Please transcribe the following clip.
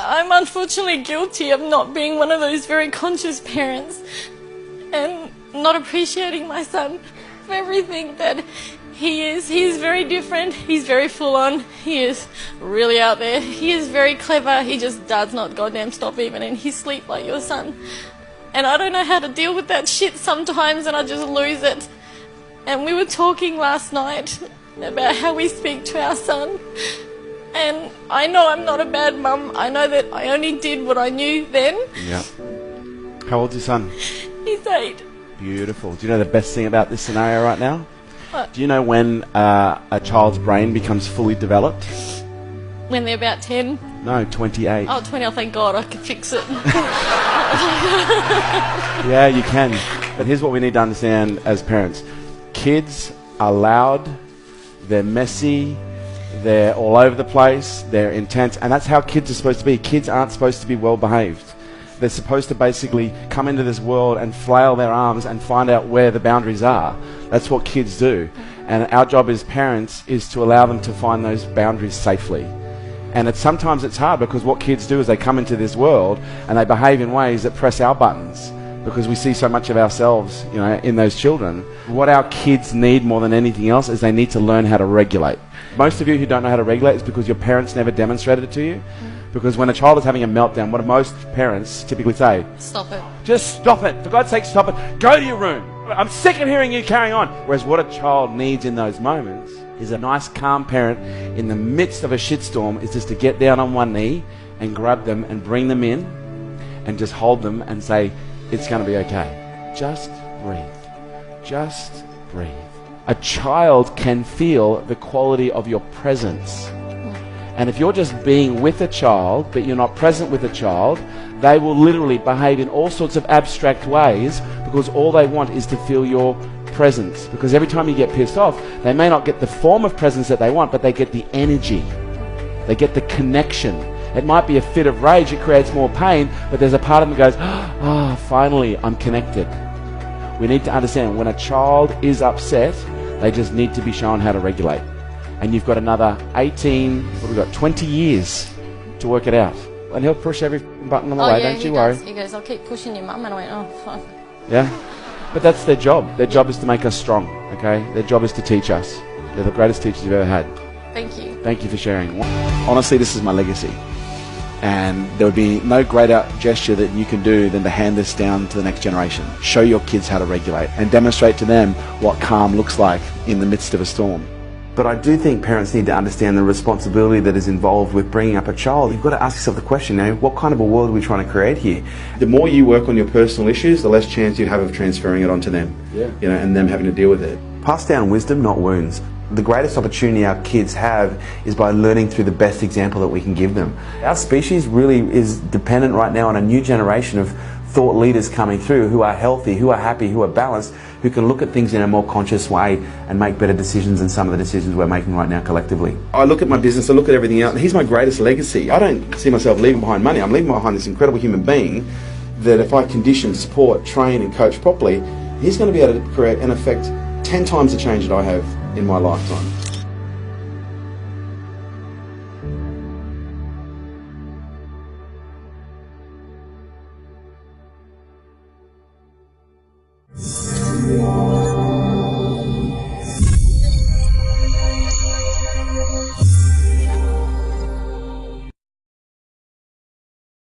I'm unfortunately guilty of not being one of those very conscious parents and not appreciating my son for everything that he is. He is very different. He's very full on. He is really out there. He is very clever. He just does not goddamn stop even in his sleep like your son. And I don't know how to deal with that shit sometimes, and I just lose it. And we were talking last night about how we speak to our son. And I know I'm not a bad mum. I know that I only did what I knew then. Yeah. How old's your son? He's 8. Beautiful. Do you know the best thing about this scenario right now? What? Do you know when a child's brain becomes fully developed? When they're about 10? No, 28. Oh, 20, oh thank God, I can fix it. Yeah, you can. But here's what we need to understand as parents. Kids are loud, they're messy, they're all over the place, they're intense, and that's how kids are supposed to be. Kids aren't supposed to be well behaved. They're supposed to basically come into this world and flail their arms and find out where the boundaries are. That's what kids do. And our job as parents is to allow them to find those boundaries safely. And sometimes it's hard because what kids do is they come into this world and they behave in ways that press our buttons because we see so much of ourselves, in those children. What our kids need more than anything else is they need to learn how to regulate. Most of you who don't know how to regulate is because your parents never demonstrated it to you. Because when a child is having a meltdown, what do most parents typically say? Stop it. Just stop it. For God's sake, stop it. Go to your room. I'm sick of hearing you carrying on. Whereas what a child needs in those moments is a nice, calm parent in the midst of a shitstorm is just to get down on one knee and grab them and bring them in and just hold them and say, it's going to be okay. Just breathe. Just breathe. A child can feel the quality of your presence. And if you're just being with a child, but you're not present with a child, they will literally behave in all sorts of abstract ways because all they want is to feel your presence. Because every time you get pissed off, they may not get the form of presence that they want, but they get the energy. They get the connection. It might be a fit of rage, it creates more pain, but there's a part of them that goes, finally, I'm connected. We need to understand when a child is upset, they just need to be shown how to regulate. And you've got another 20 years to work it out. And he'll push every button on the way, don't you worry. He goes, I'll keep pushing your mum. And I went, oh, fuck. Yeah? But that's their job. Their job is to make us strong, okay? Their job is to teach us. They're the greatest teachers you've ever had. Thank you. Thank you for sharing. Honestly, this is my legacy. And there would be no greater gesture that you can do than to hand this down to the next generation. Show your kids how to regulate and demonstrate to them what calm looks like in the midst of a storm. But I do think parents need to understand the responsibility that is involved with bringing up a child. You've got to ask yourself the question, what kind of a world are we trying to create here? The more you work on your personal issues, the less chance you'd have of transferring it onto them, and them having to deal with it. Pass down wisdom, not wounds. The greatest opportunity our kids have is by learning through the best example that we can give them. Our species really is dependent right now on a new generation of thought leaders coming through who are healthy, who are happy, who are balanced, who can look at things in a more conscious way and make better decisions than some of the decisions we're making right now collectively. I look at my business, I look at everything else, and he's my greatest legacy. I don't see myself leaving behind money. I'm leaving behind this incredible human being that if I condition, support, train and coach properly, he's going to be able to create and affect 10 times the change that I have in my lifetime.